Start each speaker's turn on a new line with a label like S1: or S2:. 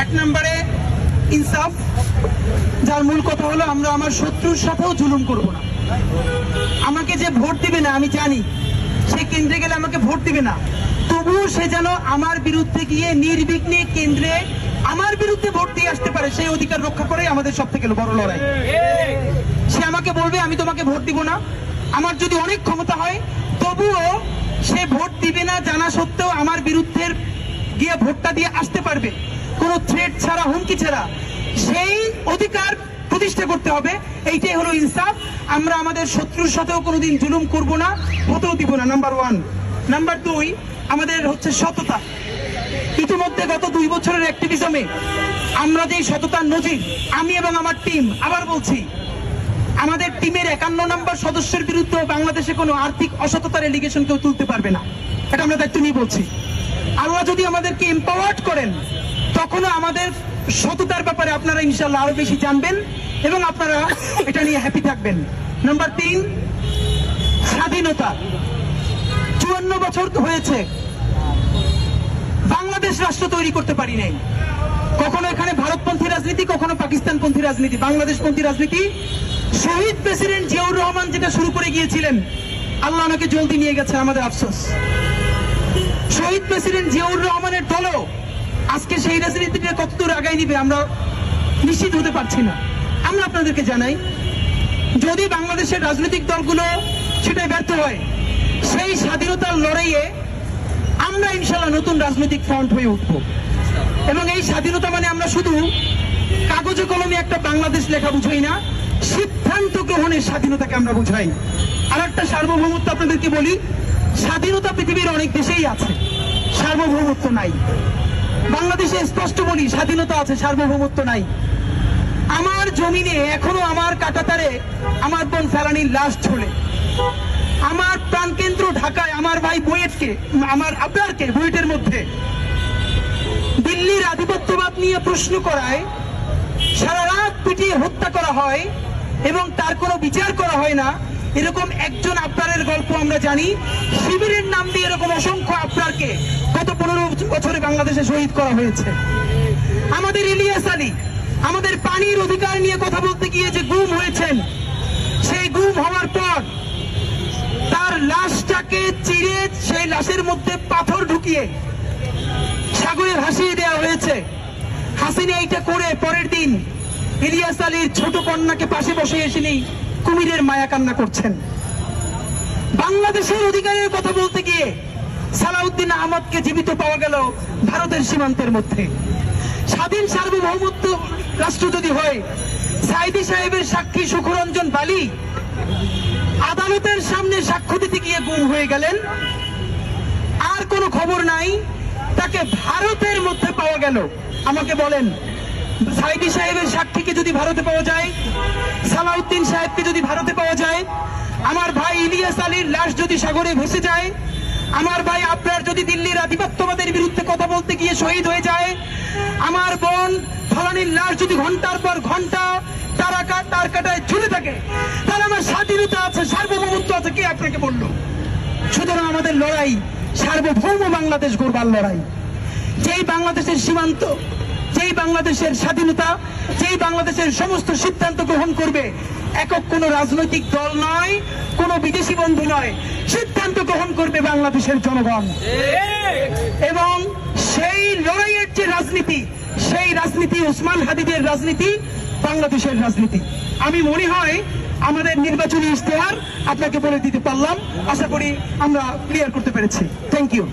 S1: এক নম্বরে ইনসাফ, যার মূল কথা হলো আমরা আমার শত্রুর সাথেও জুলুম করব না। আমাকে যে ভোট দিবে না আমি জানি সে কেন্দ্রে গেলে আমাকে ভোট দিবে না, তবুও সে যেন আমার বিরুদ্ধে গিয়ে নির্বিঘ্নে কেন্দ্রে আমার বিরুদ্ধে ভোট দিয়ে আসতে পারে, সেই অধিকার রক্ষা করাই আমাদের সব থেকে বড় লড়াই। সে আমাকে বলবে আমি তোমাকে ভোট দিব না, আমার যদি অনেক ক্ষমতা হয় তবুও সে ভোট দিবে না জানা সত্ত্বেও আমার বিরুদ্ধে গিয়ে ভোটটা দিয়ে আসতে পারবে, কোনো থ্রেট ছাড়া, হুমকি ছাড়া। সেই অধিকার প্রতিষ্ঠা করতে হবে, এইটাই হলো ইনসাফ। আমরা আমাদের শত্রুর সাথেও কোনোদিন জুলুম করব না, হতেও দিব না, নাম্বার 1। নাম্বার 2 আমাদের হচ্ছে সততা। ইতিমধ্যে গত 2 বছরের অ্যাক্টিভিজমে আমরা যে সততার নজির, আমি এবং আমার টিম, আবার বলছি, আমাদের টিমের 51 নম্বর সদস্যের বিরুদ্ধে বাংলাদেশে কোনো আর্থিক অসততার এলিগেশন কেউ তুলতে পারবে না, এটা আমরা দায়িত্ব নিয়ে বলছি। আল্লাহ যদি আমাদেরকে এম্পাওয়ার্ড করেন তখনও আমাদের সততার ব্যাপারে আপনারা ইনশাআল্লাহ আরো বেশি জানবেন এবং আপনারা এটা নিয়ে হ্যাপি থাকবেন। নাম্বার 3 স্বাধীনতা। 54 বছর তো হয়েছে, বাংলাদেশ রাষ্ট্র তৈরি করতে পারি নাই। কখনো এখানে ভারতপন্থী রাজনীতি, কখনো পাকিস্তানপন্থী রাজনীতি, বাংলাদেশপন্থী রাজনীতি। শহীদ প্রেসিডেন্ট জিয়াউর রহমান যেটা শুরু করে গিয়েছিলেন, আল্লাহ ওনাকে জলদি নিয়ে গেছে, আমাদের আফসোস। শহীদ প্রেসিডেন্ট জিয়াউর রহমানের দলও আজকে সেই রাজনীতিটা কতদূর আগায় নিবে আমরা নিশ্চিত হতে পারছি না। আমরা আপনাদেরকে জানাই, যদি বাংলাদেশের রাজনৈতিক দলগুলো সেটাই ব্যর্থ হয়, সেই স্বাধীনতার লড়াইয়ে আমরা ইনশাআল্লাহ নতুন রাজনৈতিক ফ্রন্ট হয়ে উঠবো। এবং এই স্বাধীনতা মানে আমরা শুধু কাগজে কলমে একটা বাংলাদেশ লেখা বুঝাই না, সিদ্ধান্ত গ্রহণের স্বাধীনতাকে আমরা বুঝাই। আর একটা সার্বভৌমত্ব আপনাদেরকে বলি, স্বাধীনতা পৃথিবীর অনেক দেশেই আছে, সার্বভৌমত্ব নাই। বাংলাদেশে স্পষ্ট বলি, স্বাধীনতা আছে, সার্বভৌমত্ব নাই। আমার জমিনে এখনো আমার কাঁটাতারে আমার বোন ফেলানির লাশ ঝোলে। আমার প্রাণকেন্দ্র ঢাকায় আমার ভাই বুয়েটকে, আমার আবরারকে বুয়েটের মধ্যে দিল্লির আধিপত্যবাদ নিয়ে প্রশ্ন করায় সারা রাত পিটিয়ে হত্যা করা হয় এবং তার কোনো বিচার করা হয় না। এরকম একজন আবরারের গল্প আমরা জানি। শিবিরের নাম দিয়ে এরকম অসংখ্য আবরারকে গত 15 বছরে বাংলাদেশে শহীদ করা হয়েছে। আমাদের ইলিয়াস আলী আমাদের পানির অধিকার নিয়ে কথা বলতে গিয়ে যে গুম হয়েছেন, সেই গুম হওয়ার পর তার লাশটাকে চিরে সেই লাশের মধ্যে পাথর ঢুকিয়ে সাগরে ভাসিয়ে দেওয়া হয়েছে। হাসিনা এইটা করে পরের দিন ইলিয়াস আলীর ছোট কন্যাকে পাশে বসে এসে নেই কুমিরের মায়া কান্না করছেন। বাংলাদেশের অধিকারের কথা বলতে গিয়ে সালাউদ্দিন আহমদকে জীবিত পাওয়া গেল ভারতের সীমান্তের মধ্যে। স্বাধীন সার্বভৌমত্ব রাষ্ট্র যদি হয়, সাইদি সাহেবের সাক্ষী সুখরঞ্জন বালি আদালতের সামনে সাক্ষ্য দিতে গিয়ে গুম হয়ে গেলেন, আর কোনো খবর নাই। তাকে ভারতের মধ্যে পাওয়া গেল। আমাকে বলেন, সাইদি সাহেবের সাক্ষীকে যদি ভারতে পাওয়া যায়, সালাউদ্দিন সাহেবকে যদি ভারতে পাওয়া যায়, আমার ভাই ইলিয়াস আলীর লাশ যদি সাগরে ভেসে যায়, আমার ভাই আপনার যদি দিল্লির আধিপত্যবাদের বিরুদ্ধে কথা বলতে গিয়ে শহীদ হয়ে যায়, আমার বোন ফলানির লাশ যদি ঘন্টার পর ঘন্টা তার কাটায় ঝুলে থাকে, তাহলে আমার স্বাধীনতা আছে, সার্বভৌমত্ব আছে, কে আপনাকে বললো? সুতরাং আমাদের লড়াই সার্বভৌম বাংলাদেশ গড়বার লড়াই। যেই বাংলাদেশের সীমান্ত, যেই বাংলাদেশের স্বাধীনতা, যেই বাংলাদেশের সমস্ত সিদ্ধান্ত গ্রহণ করবে, একক কোনো রাজনৈতিক দল নয়, কোনো বিদেশি বন্ধু নয়, সিদ্ধান্ত গ্রহণ করবে বাংলাদেশের জনগণ। এবং সেই লড়াইয়ের যে রাজনীতি, সেই রাজনীতি ওসমান হাদিদের রাজনীতি, বাংলাদেশের রাজনীতি। আমি মনে হয় আমাদের নির্বাচনী ইশতেহার আপনাকে বলে দিতে পারলাম। আশা করি আমরা ক্লিয়ার করতে পেরেছি। Thank you.